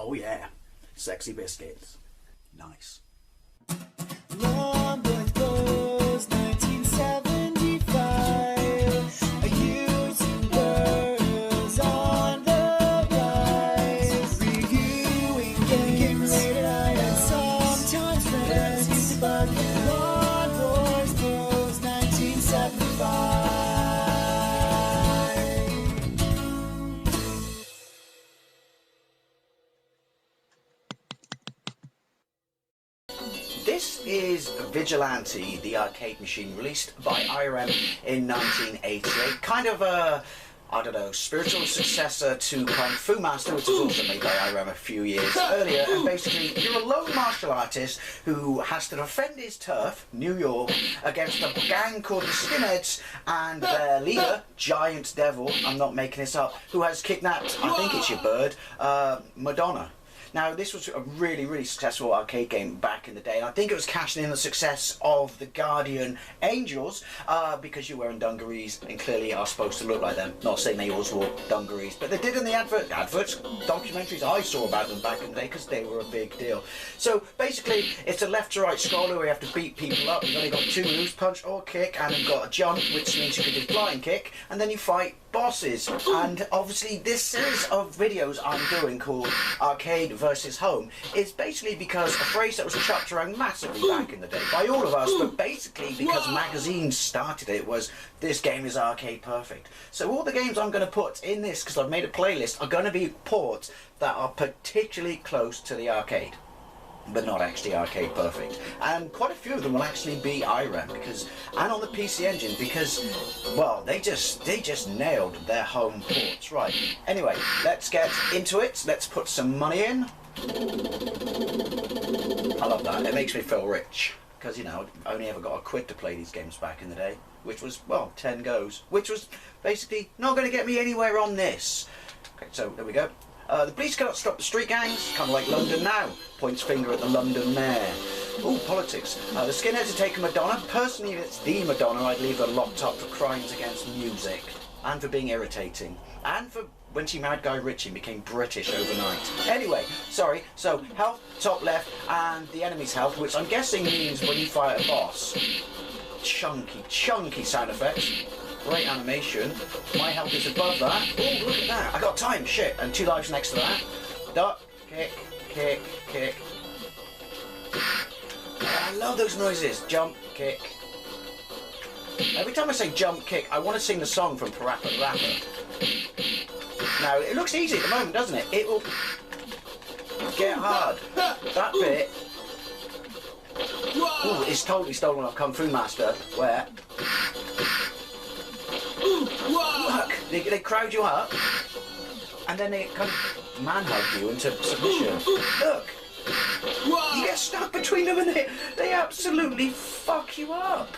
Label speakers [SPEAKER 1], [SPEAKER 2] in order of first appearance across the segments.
[SPEAKER 1] Oh yeah, sexy biscuits. Nice.
[SPEAKER 2] Long boys blues, 1975. Using girls on the rise. Reviewing games late at night and sometimes friends used to bug. Long boys blues, 1975.
[SPEAKER 1] This is Vigilante, the arcade machine released by IRM in 1988. Kind of a, I don't know, spiritual successor to Kung Fu Master, which was also made by IRM a few years earlier. And basically, you're a lone martial artist who has to defend his turf, New York, against a gang called the Skinheads and their leader, Giant Devil, I'm not making this up, who has kidnapped, I think it's your bird, Madonna. Now, this was a really, really successful arcade game back in the day, and I think it was cashing in the success of the Guardian Angels, because you're wearing dungarees and clearly are supposed to look like them. Not saying they always wore dungarees, but they did in the adverts, documentaries I saw about them back in the day, because they were a big deal. So, basically, it's a left-to-right scroller where you have to beat people up. You've only got two moves, punch or kick, and you've got a jump, which means you can do flying kick, and then you fight bosses. And obviously this series of videos I'm doing called Arcade versus Home is basically because a phrase that was chucked around massively back in the day by all of us, but basically because magazines started it, was this game is arcade perfect. So all the games I'm going to put in this, because I've made a playlist, are going to be ports that are particularly close to the arcade, but not actually arcade perfect. And quite a few of them will actually be IRAM, because, and on the PC Engine, because, well, they just nailed their home ports. Right, anyway, let's get into it. Let's put some money in. I love that. It makes me feel rich, because, you know, I only ever got a quid to play these games back in the day, which was, well, 10 goes, which was basically not going to get me anywhere on this. Okay, so there we go. The police cannot stop the street gangs, kind of like London now. Points finger at the London mayor. Ooh, politics. The skinheads are taking Madonna. Personally, if it's the Madonna, I'd leave her locked up for crimes against music. And for being irritating. And for when she married Guy Ritchie and became British overnight. Anyway, sorry. So, health, top left, and the enemy's health, which I'm guessing means when you fight a boss. Chunky sound effects. Great animation. My health is above that. Oh, look at that. I got time, shit. And 2 lives next to that. Duck, kick, kick, kick. I love those noises. Jump, kick. Every time I say jump, kick, I want to sing the song from Parappa the Rapper. Now, it looks easy at the moment, doesn't it? It will get hard. That bit. Ooh, it's totally stolen off Kung Fu Master, where... Look, they crowd you up, and then they kind of manhug you into submission. Look, you get stuck between them, and they absolutely fuck you up.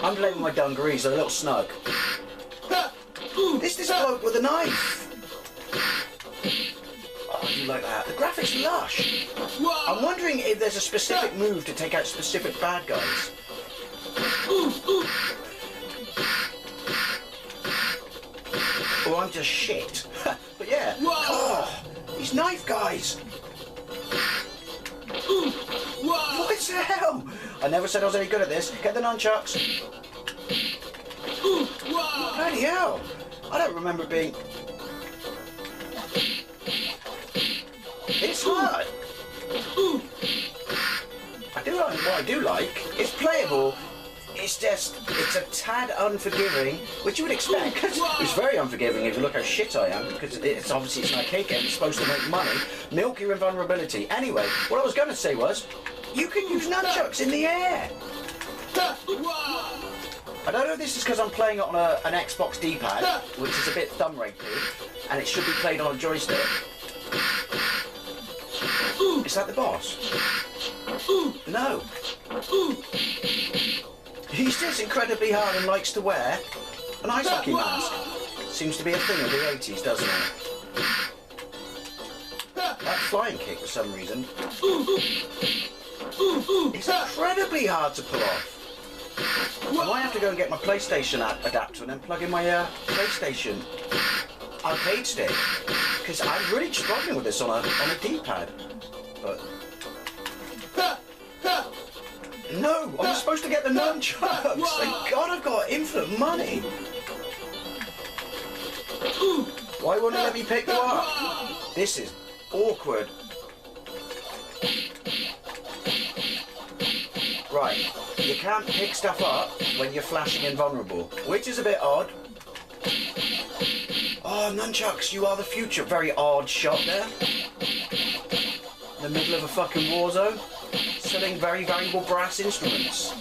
[SPEAKER 1] I'm playing with my dungarees, they're a little snug. This bloke with a knife. Oh, I do like that. The graphics lush. I'm wondering if there's a specific move to take out specific bad guys. Oh, I'm just shit. But yeah. Oh, these knife guys. What the hell? I never said I was any good at this. Get the nunchucks. Bloody hell. I don't remember being... It's hard. What I do like, it's playable. It's just, it's a tad unforgiving, which you would expect. It's very unforgiving if you look how shit I am, because it's obviously it's an arcade game, it's supposed to make money. Milk your invulnerability. Anyway, what I was going to say was, you can use nunchucks in the air. I don't know if this is because I'm playing it on an Xbox D-pad, which is a bit thumb rapey, and it should be played on a joystick. Is that the boss? No. He's just incredibly hard and likes to wear an ice hockey mask. Seems to be a thing of the 80s, doesn't it? That flying kick for some reason. It's incredibly hard to pull off. I might have to go and get my PlayStation adapter and then plug in my PlayStation arcade stick. because I'm really struggling with this on a D-pad. But no, I'm supposed to get the nunchucks. Thank God I've got infinite money. Why won't it let me pick you up? This is awkward. Right, you can't pick stuff up when you're flashing invulnerable, which is a bit odd. Oh, nunchucks, you are the future. Very odd shot there. In the middle of a fucking war zone, selling very valuable brass instruments.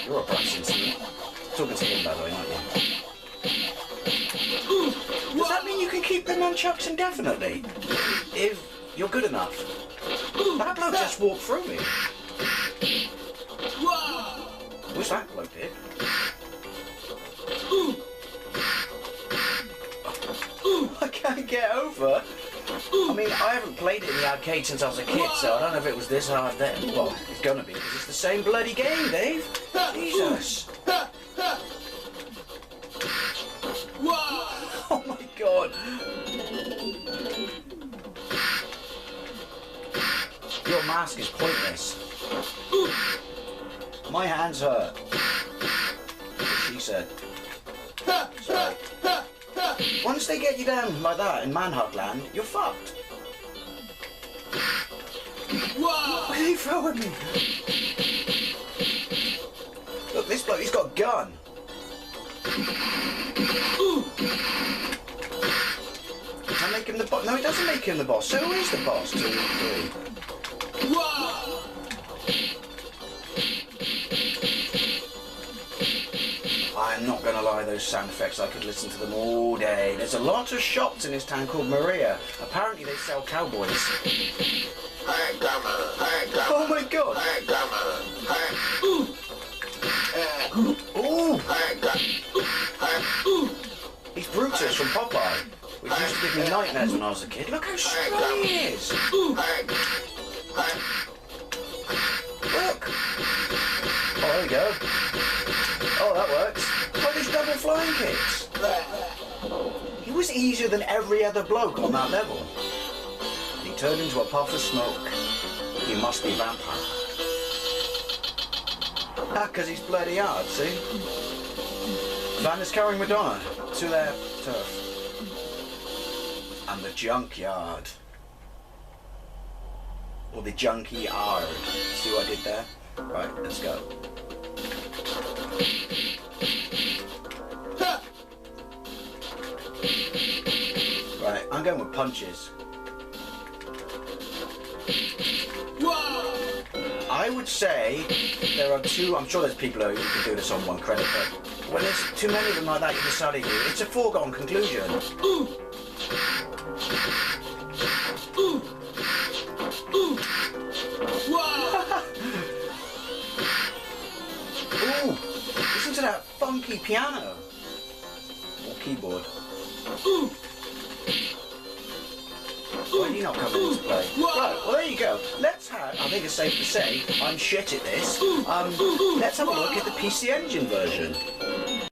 [SPEAKER 1] You're a brass instrument. Talking to him, by the way, not you. Does that mean you can keep the nunchucks indefinitely? If you're good enough. That bloke just walked through me. Wish that bloke did. I can't get over. I mean, I haven't played it in the arcade since I was a kid, so I don't know if it was this hard then. Well, it's gonna be, because it's the same bloody game, Dave. Jesus. Oh my God. Your mask is pointless. My hands hurt. She said. Sorry. Once they get you down like that in Manhunt Land, you're fucked. Why are they throwing me? Look, this bloke, he's got a gun. Does that make him the boss? No, it doesn't make him the boss. So who is the boss? 2, 3. I'm not going to lie, those sound effects, I could listen to them all day. There's a lot of shops in this town called Maria. Apparently they sell cowboys. Oh my God! Ooh! He's Brutus from Popeye, which used to give me nightmares when I was a kid. Look how strong he is! Look! Oh, there we go. Oh, that works. Oh, these double flying kicks. He was easier than every other bloke on that level. And he turned into a puff of smoke. He must be vampire. Ah, because he's bloody hard, see? Van is carrying Madonna to their turf. And the junkyard. Or the junkie yard. See what I did there? Right, let's go. Right, I'm going with punches. I would say there are two, I'm sure there's people who can do this on one credit, but when there's too many of them like that, you decide to it's a foregone conclusion. Ooh, listen to that funky piano. Or keyboard. Why are you not coming into play? Right, well there you go. Let's have, I think it's safe to say, I'm shit at this. Let's have a look at the PC Engine version.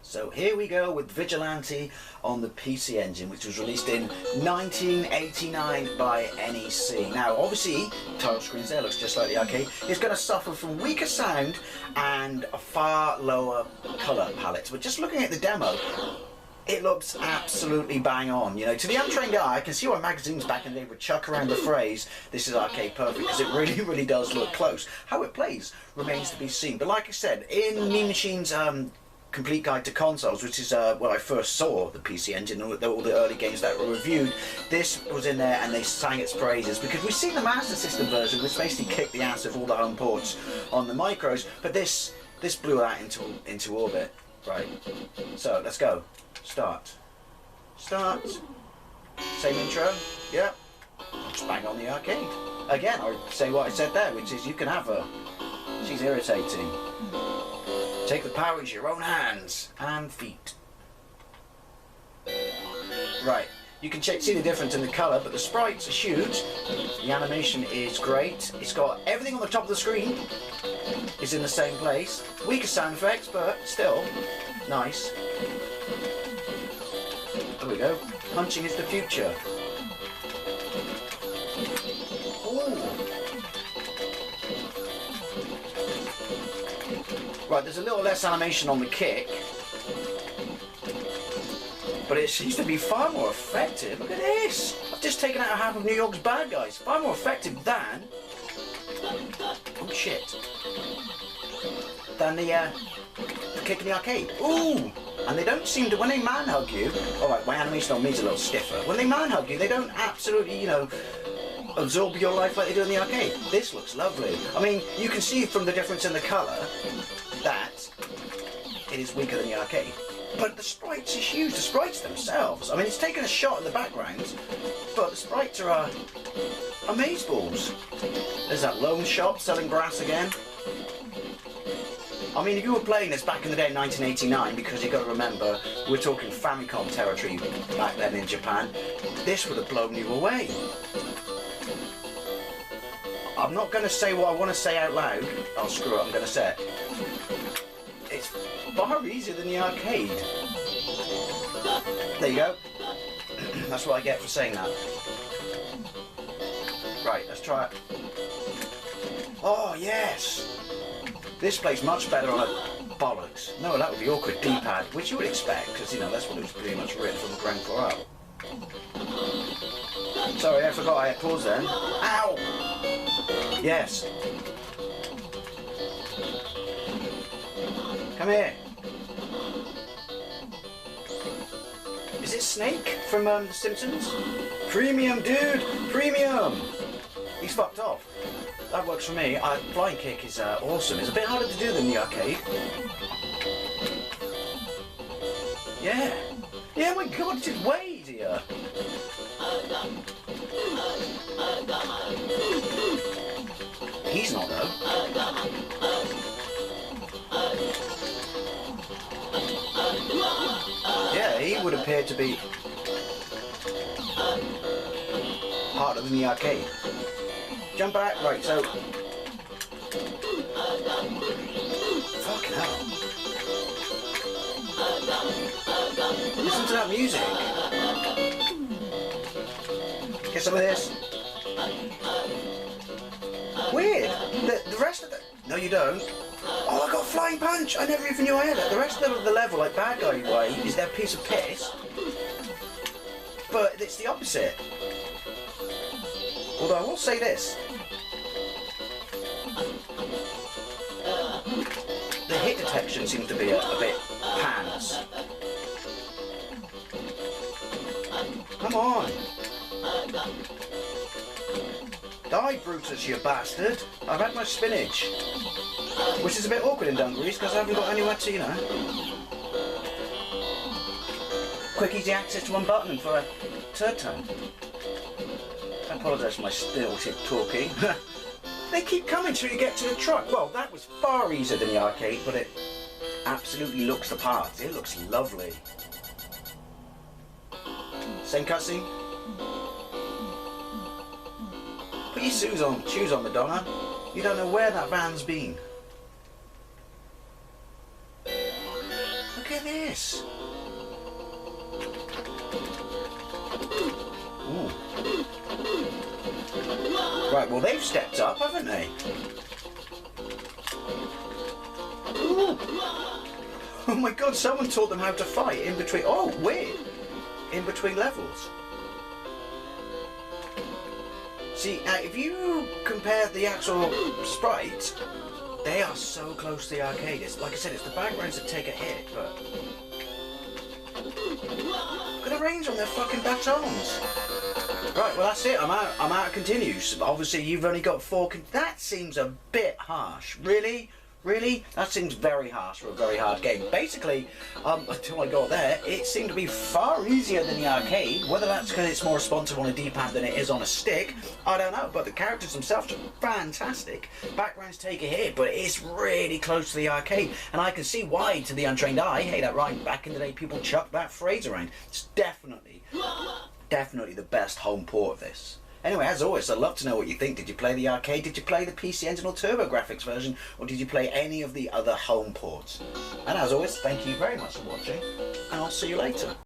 [SPEAKER 1] So here we go with Vigilante on the PC Engine, which was released in 1989 by NEC. Now, obviously, title screens there, looks just like the arcade. It's going to suffer from weaker sound and a far lower colour palette. But just looking at the demo, it looks absolutely bang on. You know, to the untrained eye, I can see why magazines back in the day would chuck around the phrase, this is arcade perfect, because it really, really does look close. How it plays remains to be seen. But like I said, in Mean Machine's Complete Guide to Consoles, which is where I first saw the PC Engine and all the early games that were reviewed, this was in there and they sang its praises, because we've seen the Master System version, which basically kicked the ass of all the home ports on the micros, but this blew that into orbit. Right, so let's go. Start. Same intro. Yep. Just bang on the arcade. Again, I say what I said there, which is you can have her. She's irritating. Take the power into your own hands and feet. Right. You can see the difference in the colour, but the sprites are huge. The animation is great. It's got everything on the top of the screen is in the same place. Weaker sound effects, but still nice. There we go. Punching is the future. Right, there's a little less animation on the kick, but it seems to be far more effective. Look at this! I've just taken out half of New York's bad guys. Far more effective than... oh shit. Than the kick in the arcade. Ooh! And they don't seem to, when they man-hug you... alright, my animation on me is a little stiffer. When they man-hug you, they don't absolutely, you know, absorb your life like they do in the arcade. This looks lovely. I mean, you can see from the difference in the colour that it is weaker than the arcade. But the sprites is huge, the sprites themselves. I mean, it's taken a shot in the background, but the sprites are amazeballs. There's that loan shop selling brass again. I mean, if you were playing this back in the day in 1989, because you've got to remember, we're talking Famicom territory back then in Japan, this would have blown you away. I'm not going to say what I want to say out loud. Oh, screw it, I'm going to say it. It's far easier than the arcade. There you go. That's what I get for saying that. Right, let's try it. Oh, yes! This plays much better on a bollocks. No, that would be awkward D-pad, which you would expect, because, you know, that's what it was pretty much written from the ground floor up. Sorry, I forgot I had pause then. Ow! Yes. Come here. Is it Snake from The Simpsons? Premium, dude! Premium! He's fucked off. That works for me. Flying kick is awesome. It's a bit harder to do than the arcade. Yeah. Yeah, my god, it's just way easier. He's not, though. Yeah, he would appear to be harder than the arcade. Jump back, right, so... fucking hell. Listen to that music. Get some of this. Weird. The rest of the... no, you don't. Oh, I got a flying punch. I never even knew I had it. The rest of the level, like bad guy way, is their piece of piss. But it's the opposite. Although I will say this. The hit detection seems to be a bit pants. Come on. Die, Brutus, you bastard. I've had my spinach. Which is a bit awkward in dungarees because I haven't got anywhere to, you know. Quick, easy access to one button for a turd tone. I apologise for my stilted talking. They keep coming till you get to the truck. Well, that was far easier than the arcade, but it absolutely looks the part. It looks lovely. Same cutscene. Put your shoes on, Madonna. You don't know where that van's been. Look at this. Ooh. Right, well they've stepped up, haven't they? Ooh. Oh my god, someone taught them how to fight in between... oh, weird. In between levels. See, if you compare the actual sprites, they are so close to the arcade. It's, like I said, it's the backgrounds that take a hit, but... look at the range on their fucking batons. Right, well that's it. I'm out of continues. Obviously, you've only got 4. That seems a bit harsh. Really? Really? That seems very harsh for a very hard game. Basically, until I got there, it seemed to be far easier than the arcade. Whether that's because it's more responsive on a D-pad than it is on a stick, I don't know. But the characters themselves are fantastic. Backgrounds take a hit, but it's really close to the arcade. And I can see why, to the untrained eye, hey, that rhyme, back in the day, people chucked that phrase around. It's definitely the best home port of this. Anyway, as always, I'd love to know what you think. Did you play the arcade? Did you play the PC Engine or TurboGrafx version? Or did you play any of the other home ports? And as always, thank you very much for watching, and I'll see you later.